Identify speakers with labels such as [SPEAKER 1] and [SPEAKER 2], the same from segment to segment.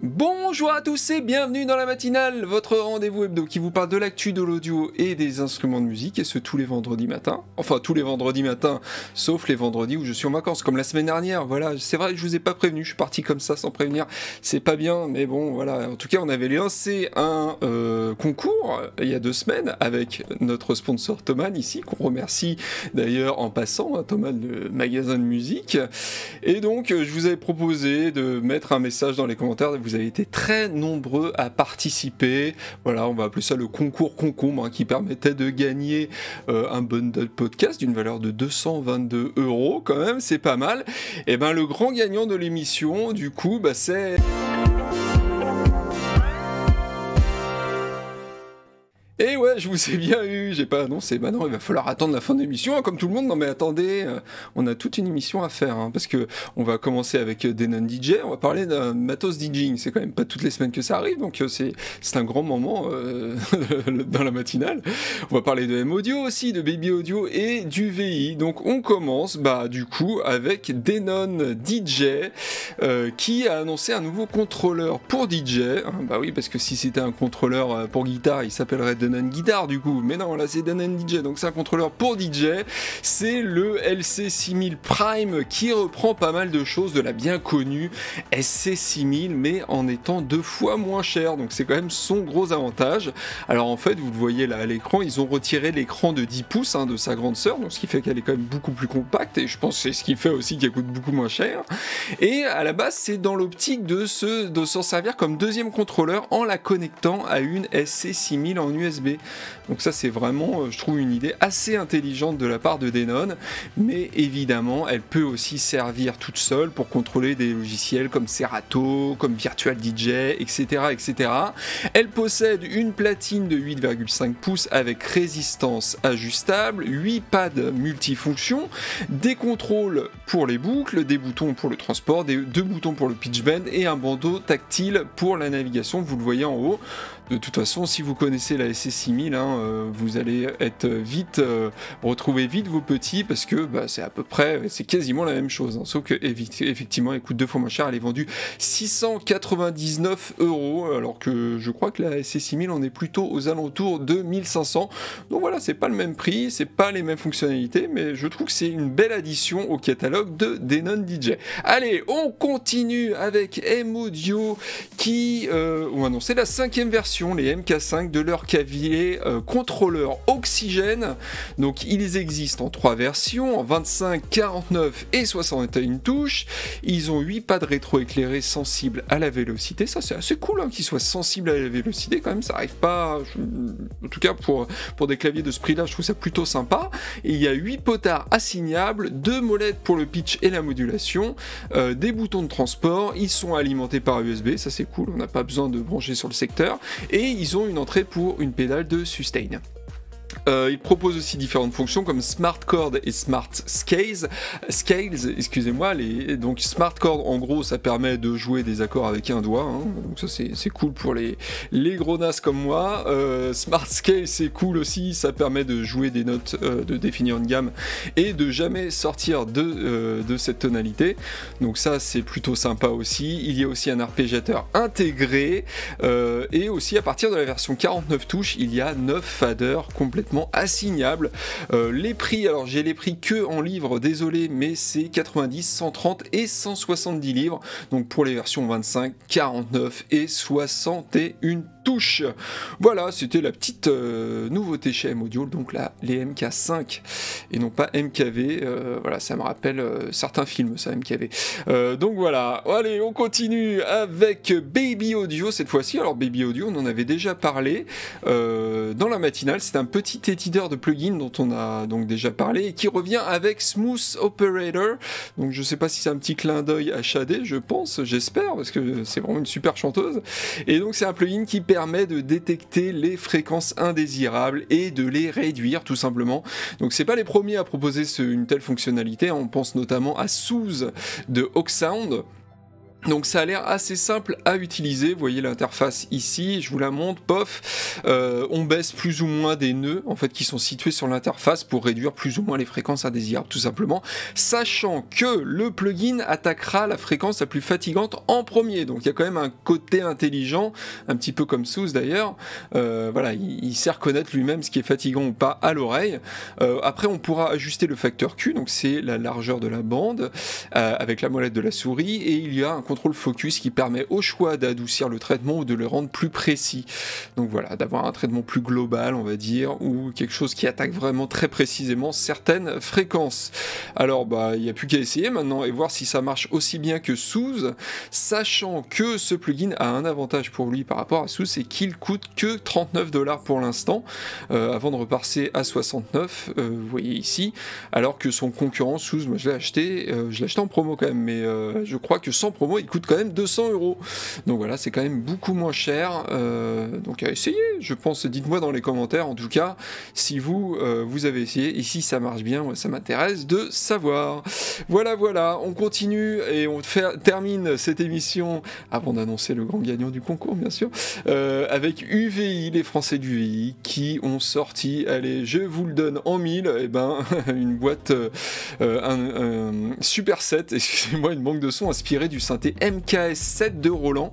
[SPEAKER 1] Bonjour à tous et bienvenue dans la matinale, votre rendez-vous hebdo qui vous parle de l'actu de l'audio et des instruments de musique, et ce tous les vendredis matins. Enfin, tous les vendredis matins, sauf les vendredis où je suis en vacances, comme la semaine dernière. Voilà, c'est vrai que je vous ai pas prévenu, je suis parti comme ça sans prévenir. C'est pas bien, mais bon, voilà. En tout cas, on avait lancé un concours il y a 2 semaines avec notre sponsor Thomann ici, qu'on remercie d'ailleurs en passant, hein, Thomann, le magasin de musique. Et donc, je vous avais proposé de mettre un message dans les commentaires. Vous avez été très nombreux à participer. Voilà, on va appeler ça le concours concombre, hein, qui permettait de gagner un bundle podcast d'une valeur de 222 € quand même, c'est pas mal. Et ben le grand gagnant de l'émission, du coup, c'est... Et ouais, je vous ai bien eu, j'ai pas annoncé, bah non, il va falloir attendre la fin de l'émission, hein, comme tout le monde. Non mais attendez, on a toute une émission à faire, hein, parce que on va commencer avec Denon DJ, on va parler d'un matos DJing, c'est quand même pas toutes les semaines que ça arrive, donc c'est un grand moment dans la matinale. On va parler de M-Audio aussi, de Baby Audio et du VI, donc on commence du coup avec Denon DJ, qui a annoncé un nouveau contrôleur pour DJ, hein, bah oui, parce que si c'était un contrôleur pour guitare, il s'appellerait Denon Guitar du coup, mais non, là c'est Denon DJ, donc c'est un contrôleur pour DJ, c'est le LC6000 Prime qui reprend pas mal de choses de la bien connue SC6000, mais en étant 2 fois moins cher, donc c'est quand même son gros avantage. Alors en fait, vous le voyez là à l'écran, ils ont retiré l'écran de 10 pouces de sa grande sœur, donc ce qui fait qu'elle est quand même beaucoup plus compacte, et je pense que c'est ce qui fait aussi qu'elle coûte beaucoup moins cher, et à la base c'est dans l'optique de s'en servir comme deuxième contrôleur en la connectant à une SC6000 en USB. Donc ça c'est vraiment, je trouve, une idée assez intelligente de la part de Denon, mais évidemment elle peut aussi servir toute seule pour contrôler des logiciels comme Serato, comme Virtual DJ, etc., etc. Elle possède une platine de 8,5 pouces avec résistance ajustable, 8 pads multifonctions, des contrôles pour les boucles, des boutons pour le transport, 2 boutons pour le pitch bend et un bandeau tactile pour la navigation, vous le voyez en haut. De toute façon, si vous connaissez la SC6000, vous allez être retrouver vite vos petits, parce que c'est à peu près, c'est quasiment la même chose, hein, sauf que effectivement, elle coûte 2 fois moins cher. Elle est vendue 699 €, alors que je crois que la SC6000 on est plutôt aux alentours de 1500. Donc voilà, c'est pas le même prix, c'est pas les mêmes fonctionnalités, mais je trouve que c'est une belle addition au catalogue de Denon DJ. Allez, on continue avec M-Audio qui ont annoncé la 5e version, les MK5 de leur clavier contrôleur Oxygène. Donc ils existent en 3 versions, en 25, 49 et 61 touches. Ils ont 8 pads rétroéclairés sensibles à la vélocité. Ça c'est assez cool, qu'ils soient sensibles à la vélocité quand même, ça arrive pas, en tout cas pour des claviers de ce prix là, je trouve ça plutôt sympa. Et il y a 8 potards assignables, 2 molettes pour le pitch et la modulation, des boutons de transport, ils sont alimentés par USB, ça c'est cool, on n'a pas besoin de brancher sur le secteur, et ils ont une entrée pour une pédale de sustain. Ils proposent aussi différentes fonctions comme Smart Chord et Smart Scales, excusez-moi. Donc Smart Chord, en gros, ça permet de jouer des accords avec un doigt, donc ça c'est cool pour les gros nasses comme moi. Smart Scale, c'est cool aussi, ça permet de jouer des notes, de définir une gamme et de jamais sortir de cette tonalité, donc ça c'est plutôt sympa aussi. Il y a aussi un arpégiateur intégré, et aussi à partir de la version 49 touches, il y a 9 faders complètement assignable. Les prix, alors j'ai les prix que en livres, désolé, mais c'est 90, 130 et 170 livres, donc pour les versions 25, 49 et 61 touches. Voilà, c'était la petite nouveauté chez M-Audio, donc là, les MK5 et non pas MKV. Voilà, ça me rappelle certains films, ça, MKV. Donc voilà, allez, on continue avec Baby Audio cette fois-ci. Alors Baby Audio, on en avait déjà parlé dans la matinale, c'est un petit éditeur de plugins dont on a donc déjà parlé et qui revient avec Smooth Operator. Donc je sais pas si c'est un petit clin d'œil à Shadé, je pense, j'espère, parce que c'est vraiment une super chanteuse. Et donc c'est un plugin qui permet de détecter les fréquences indésirables et de les réduire tout simplement. Donc c'est pas les premiers à proposer une telle fonctionnalité, on pense notamment à Soothe de Hawksound. Donc ça a l'air assez simple à utiliser, vous voyez l'interface ici, je vous la montre, pof, on baisse plus ou moins des nœuds en fait qui sont situés sur l'interface pour réduire plus ou moins les fréquences indésirables tout simplement, sachant que le plugin attaquera la fréquence la plus fatigante en premier, donc il y a quand même un côté intelligent, un petit peu comme SOS d'ailleurs, voilà, il sait reconnaître lui-même ce qui est fatigant ou pas à l'oreille. Après on pourra ajuster le facteur Q, donc c'est la largeur de la bande, avec la molette de la souris, et il y a un contrôle focus qui permet au choix d'adoucir le traitement ou de le rendre plus précis. Donc voilà, d'avoir un traitement plus global, on va dire, ou quelque chose qui attaque vraiment très précisément certaines fréquences. Alors il n'y a plus qu'à essayer maintenant et voir si ça marche aussi bien que SOS, sachant que ce plugin a un avantage pour lui par rapport à SOS, c'est qu'il coûte que 39 $ pour l'instant, avant de repasser à 69, vous voyez ici, alors que son concurrent SOS, moi je l'ai acheté en promo quand même, mais je crois que sans promo il coûte quand même 200 €. Donc voilà, c'est quand même beaucoup moins cher, donc à essayer, je pense. Dites-moi dans les commentaires en tout cas si vous avez essayé et si ça marche bien, ça m'intéresse de savoir. Voilà, on continue et on termine cette émission avant d'annoncer le grand gagnant du concours bien sûr, avec UVI, les Français d'UVI qui ont sorti, allez je vous le donne en mille, et une boîte, un super set, excusez-moi, une banque de son inspirée du synthé MKS7 de Roland,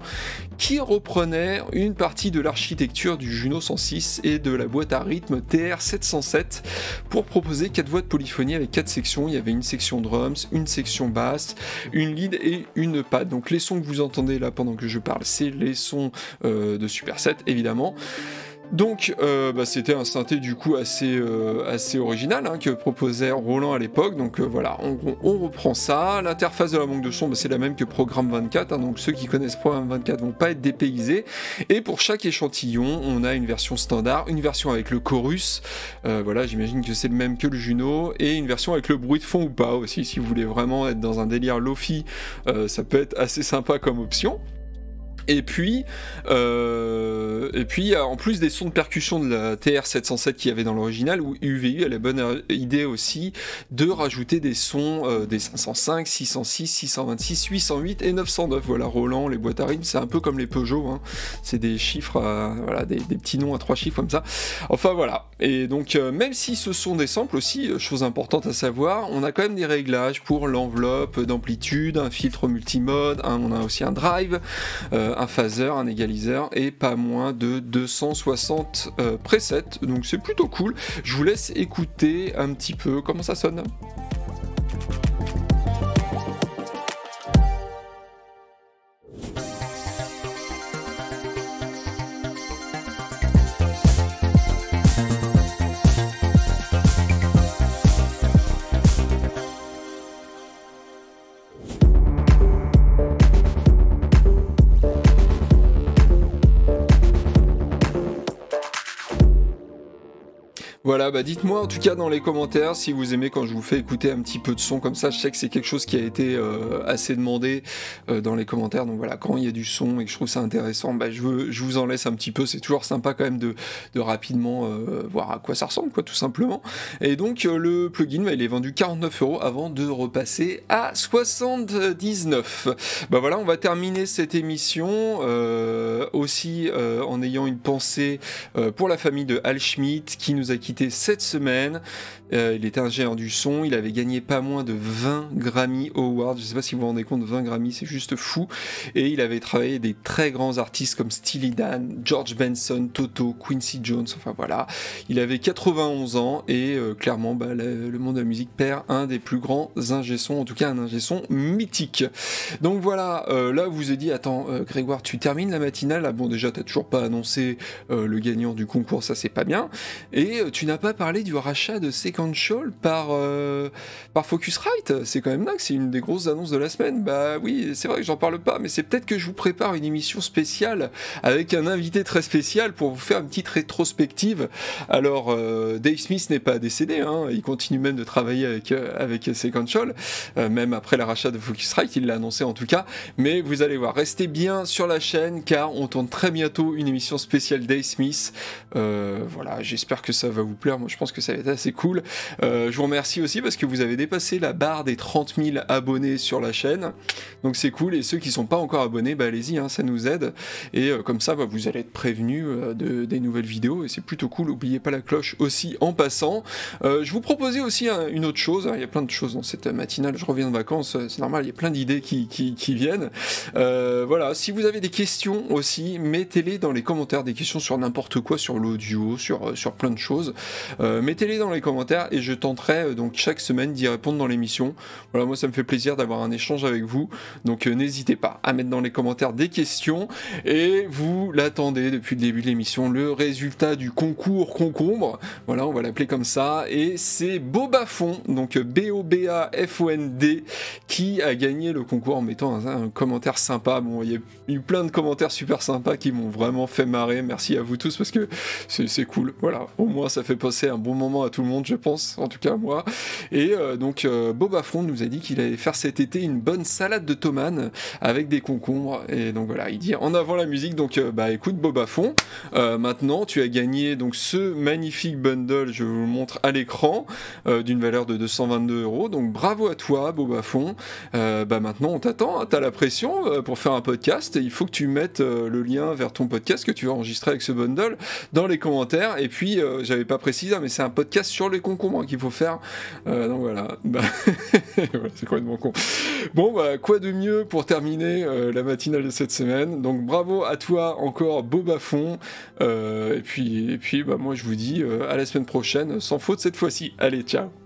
[SPEAKER 1] qui reprenait une partie de l'architecture du Juno 106 et de la boîte à rythme TR-707 pour proposer 4 voix de polyphonie avec 4 sections. Il y avait une section drums, une section basse, une lead et une pad. Donc les sons que vous entendez là pendant que je parle, c'est les sons de Super 7 évidemment. Donc c'était un synthé du coup assez original que proposait Roland à l'époque, donc voilà, on reprend ça. L'interface de la banque de son, c'est la même que Programme 24, donc ceux qui connaissent Programme 24 vont pas être dépaysés, et pour chaque échantillon on a une version standard, une version avec le chorus, voilà, j'imagine que c'est le même que le Juno, et une version avec le bruit de fond ou pas aussi, si vous voulez vraiment être dans un délire lo-fi, ça peut être assez sympa comme option. Et puis il y a en plus des sons de percussion de la TR-707 qu'il y avait dans l'original, où UVI a la bonne idée aussi de rajouter des sons des 505, 606, 626, 808 et 909. Voilà, Roland, les boîtes à rythme, c'est un peu comme les Peugeot, c'est des chiffres, voilà, des petits noms à 3 chiffres comme ça. Enfin voilà, et donc même si ce sont des samples aussi, chose importante à savoir, on a quand même des réglages pour l'enveloppe d'amplitude, un filtre multimode, on a aussi un drive, un phaser, un égaliseur et pas moins de 260 presets, donc c'est plutôt cool. Je vous laisse écouter un petit peu comment ça sonne. Voilà, dites-moi en tout cas dans les commentaires si vous aimez quand je vous fais écouter un petit peu de son comme ça. Je sais que c'est quelque chose qui a été assez demandé dans les commentaires, donc voilà, quand il y a du son et que je trouve ça intéressant, je vous en laisse un petit peu. C'est toujours sympa quand même de rapidement voir à quoi ça ressemble, quoi, tout simplement. Et donc le plugin, il est vendu 49 € avant de repasser à 79. Voilà, on va terminer cette émission aussi en ayant une pensée pour la famille de Hal Schmidt qui nous a quitté cette semaine. Il était un géant du son, il avait gagné pas moins de 20 Grammy Awards, je sais pas si vous vous rendez compte, 20 Grammy, c'est juste fou, et il avait travaillé des très grands artistes comme Steely Dan, George Benson, Toto, Quincy Jones, enfin voilà, il avait 91 ans, et clairement le monde de la musique perd un des plus grands ingé-sons, en tout cas un ingé-son mythique. Donc voilà, là vous vous êtes dit, attends Grégoire, tu termines la matinale, là, bon déjà t'as toujours pas annoncé le gagnant du concours, ça c'est pas bien, et tu n'as pas parlé du rachat de Sequential par Focusrite. C'est quand même dingue, c'est une des grosses annonces de la semaine. Oui, c'est vrai que j'en parle pas, mais c'est peut-être que je vous prépare une émission spéciale avec un invité très spécial pour vous faire une petite rétrospective. Alors, Dave Smith n'est pas décédé, il continue même de travailler avec Sequential, même après le rachat de Focusrite, il l'a annoncé en tout cas, mais vous allez voir, restez bien sur la chaîne car on tourne très bientôt une émission spéciale Dave Smith. Voilà, j'espère que ça va vous vous plaire, moi je pense que ça va être assez cool. Je vous remercie aussi parce que vous avez dépassé la barre des 30 000 abonnés sur la chaîne, donc c'est cool, et ceux qui sont pas encore abonnés, bah allez-y, hein, ça nous aide, et comme ça bah, vous allez être prévenus des nouvelles vidéos, et c'est plutôt cool. N'oubliez pas la cloche aussi en passant. Je vous proposais aussi une autre chose, hein, il y a plein de choses dans cette matinale, je reviens de vacances, c'est normal, il y a plein d'idées qui viennent. Voilà, si vous avez des questions aussi, mettez-les dans les commentaires, des questions sur n'importe quoi, sur l'audio, sur plein de choses. Mettez-les dans les commentaires et je tenterai donc chaque semaine d'y répondre dans l'émission. Voilà, moi ça me fait plaisir d'avoir un échange avec vous, donc n'hésitez pas à mettre dans les commentaires des questions, et vous l'attendez depuis le début de l'émission, le résultat du concours concombre, voilà, on va l'appeler comme ça, et c'est Bobafond, donc B-O-B-A-F-O-N-D, qui a gagné le concours en mettant un commentaire sympa. Bon, il y a eu plein de commentaires super sympas qui m'ont vraiment fait marrer, merci à vous tous parce que c'est cool, voilà, au moins ça fait passer un bon moment à tout le monde, je pense, en tout cas moi. Et donc Bobafond nous a dit qu'il allait faire cet été une bonne salade de tomates avec des concombres, et donc voilà, il dit en avant la musique. Donc bah écoute Bobafond, maintenant tu as gagné donc ce magnifique bundle, je vous le montre à l'écran, d'une valeur de 222 €, donc bravo à toi Bobafond. Bah maintenant on t'attend, hein, t'as la pression pour faire un podcast, il faut que tu mettes le lien vers ton podcast que tu vas enregistrer avec ce bundle dans les commentaires, et puis j'avais pas précisé mais c'est un podcast sur les concombres qu'il faut faire, donc voilà, bah voilà, c'est complètement con. Bon bah quoi de mieux pour terminer la matinale de cette semaine, donc bravo à toi encore Bobafond, et puis bah moi je vous dis à la semaine prochaine, sans faute cette fois-ci, allez ciao.